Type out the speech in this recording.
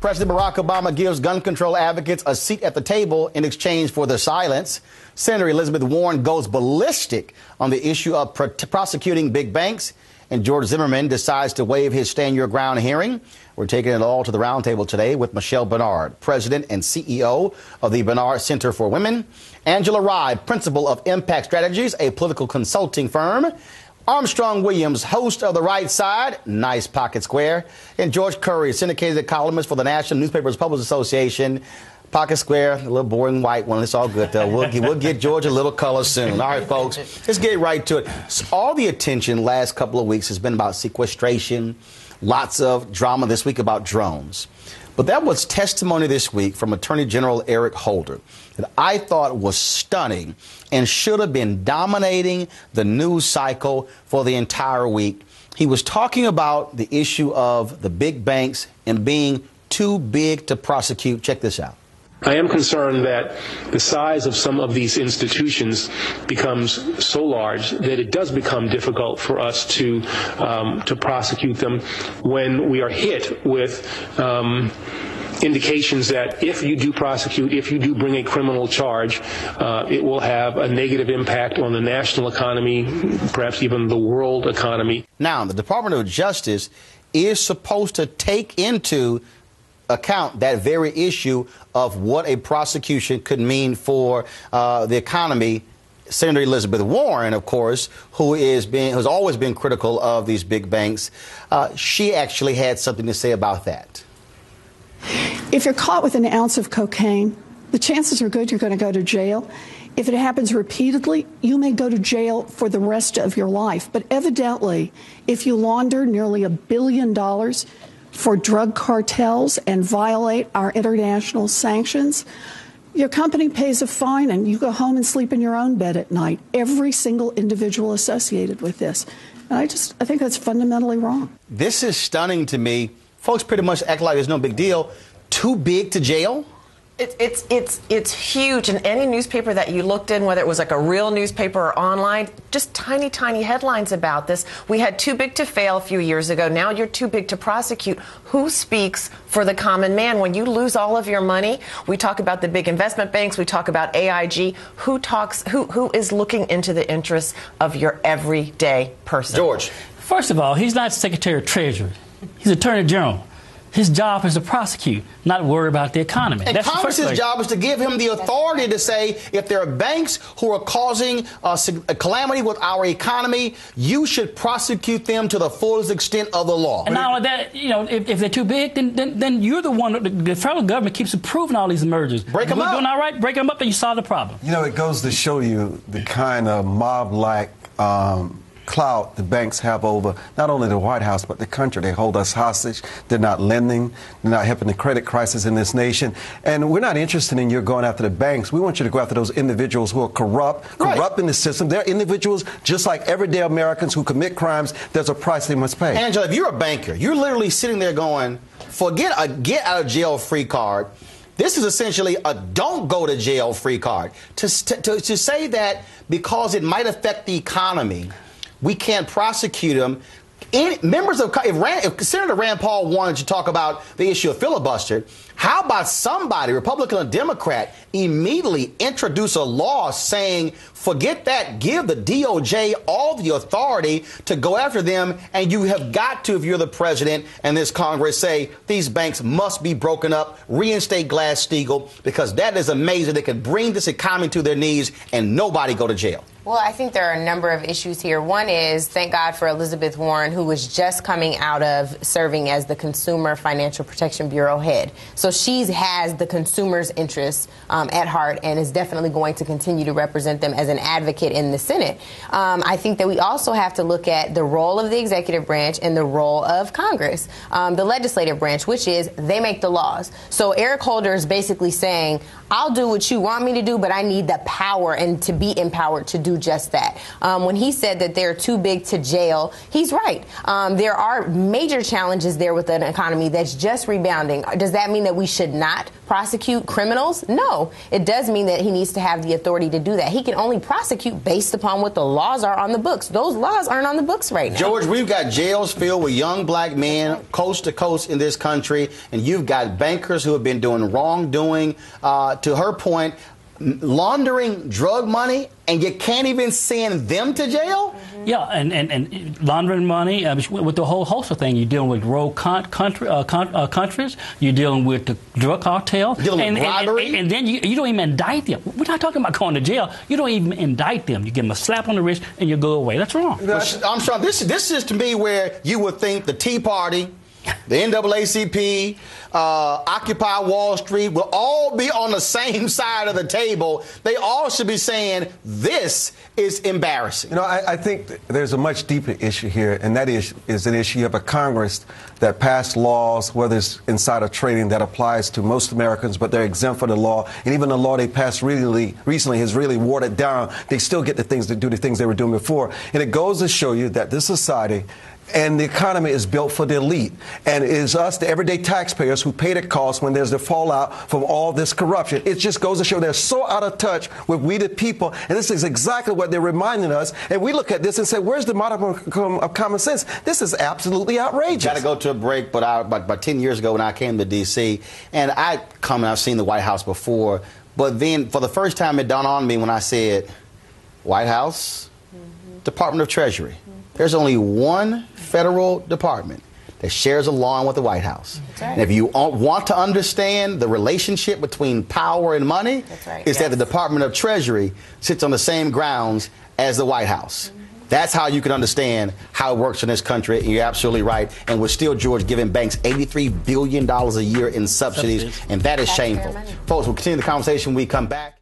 President Barack Obama gives gun control advocates a seat at the table in exchange for their silence. Senator Elizabeth Warren goes ballistic on the issue of prosecuting big banks. And George Zimmerman decides to waive his Stand Your Ground hearing. We're taking it all to the roundtable today with Michelle Bernard, President and CEO of the Bernard Center for Women, Angela Rye, Principal of Impact Strategies, a political consulting firm, Armstrong Williams, host of The Right Side, nice pocket square, and George Curry, syndicated columnist for the National Newspapers Publishers Association. Pocket square, a little boring white one. It's all good, though. We'll get George a little color soon. All right, folks, let's get right to it. So all the attention last couple of weeks has been about sequestration, lots of drama this week about drones. But that was testimony this week from Attorney General Eric Holder that I thought was stunning and should have been dominating the news cycle for the entire week. He was talking about the issue of the big banks and being too big to prosecute. Check this out. I am concerned that the size of some of these institutions becomes so large that it does become difficult for us to prosecute them when we are hit with indications that if you do prosecute, if you do bring a criminal charge, it will have a negative impact on the national economy, perhaps even the world economy. Now, the Department of Justice is supposed to take into account that very issue of what a prosecution could mean for the economy. Senator Elizabeth Warren, of course, who's always been critical of these big banks, she actually had something to say about that. If you're caught with an ounce of cocaine, the chances are good you're going to go to jail. If it happens repeatedly, you may go to jail for the rest of your life. But evidently, if you launder nearly $1 billion for drug cartels and violate our international sanctions, your company pays a fine and you go home and sleep in your own bed at night. Every single individual associated with this. And I think that's fundamentally wrong. This is stunning to me. Folks pretty much act like there's no big deal. Too big to jail? It's huge. In any newspaper that you looked in, whether it was like a real newspaper or online, just tiny, tiny headlines about this. We had too big to fail a few years ago. Now you're too big to prosecute. Who speaks for the common man? When you lose all of your money, we talk about the big investment banks, we talk about AIG. Who is looking into the interests of your everyday person? George. First of all, he's not Secretary of Treasury. He's Attorney General. His job is to prosecute, not worry about the economy. And Congress's job is to give him the authority to say, if there are banks who are causing a calamity with our economy, you should prosecute them to the fullest extent of the law. And not only that, you know, if they're too big, then you're the one. The federal government keeps approving all these mergers. Break them up. Doing all right, break them up, and you solve the problem. You know, it goes to show you the kind of mob-like clout the banks have over not only the White House but the country. They hold us hostage. They're not lending. They're not helping the credit crisis in this nation. And we're not interested in you going after the banks. We want you to go after those individuals who are corrupt in the system. They're individuals just like everyday Americans who commit crimes. There's a price they must pay. Angela, if you're a banker, you're literally sitting there going, forget a get out of jail free card. This is essentially a don't go to jail free card. To say that because it might affect the economy, we can't prosecute them. If Senator Rand Paul wanted to talk about the issue of filibuster, how about somebody, Republican or Democrat, immediately introduce a law saying, forget that, give the DOJ all the authority to go after them, and you have got to, if you're the president and this Congress, say these banks must be broken up, reinstate Glass-Steagall, because that is amazing. They could bring this economy to their knees and nobody go to jail. Well, I think there are a number of issues here. One is, thank God for Elizabeth Warren, who was just coming out of serving as the Consumer Financial Protection Bureau head. So she has the consumer's interests at heart and is definitely going to continue to represent them as an advocate in the Senate. I think that we also have to look at the role of the executive branch and the role of Congress, the legislative branch, which is they make the laws. So Eric Holder is basically saying, I'll do what you want me to do, but I need the power and to be empowered to do do just that. When he said that they're too big to jail, he's right. There are major challenges there with an economy that's just rebounding. Does that mean that we should not prosecute criminals? No. It does mean that he needs to have the authority to do that. He can only prosecute based upon what the laws are on the books. Those laws aren't on the books right now. George, we've got jails filled with young black men coast to coast in this country, and you've got bankers who have been doing wrongdoing, to her point, laundering drug money, and you can't even send them to jail? Yeah, and laundering money with the whole host of things. You're dealing with rogue countries. You're dealing with the drug cartel. Dealing with bribery. And then you don't even indict them. We're not talking about going to jail. You don't even indict them. You give them a slap on the wrist and you go away. That's wrong. Armstrong, this is to me where you would think the Tea Party, the NAACP, Occupy Wall Street will all be on the same side of the table. They all should be saying this is embarrassing. You know, I think there's a much deeper issue here, and that is an issue. You have a Congress that passed laws, whether it's insider trading, that applies to most Americans, but they're exempt from the law. And even the law they passed recently has really watered down. They still get the things to do the things they were doing before. And it goes to show you that this society and the economy is built for the elite. And it is us, the everyday taxpayers, who pay the cost when there's the fallout from all this corruption. It just goes to show they're so out of touch with we the people. And this is exactly what they're reminding us. And we look at this and say, where's the modicum of common sense? This is absolutely outrageous. Got to go to a break, but about 10 years ago when I came to D.C., and I've seen the White House before, but then for the first time it dawned on me when I said, White House, Department of Treasury. There's only one federal department that shares a lawn with the White House. Right. And if you want to understand the relationship between power and money, it's that the Department of Treasury sits on the same grounds as the White House. That's how you can understand how it works in this country. And you're absolutely right. And we're still, George, giving banks $83 billion a year in subsidies. And that is shameful. Folks, we'll continue the conversation when we come back.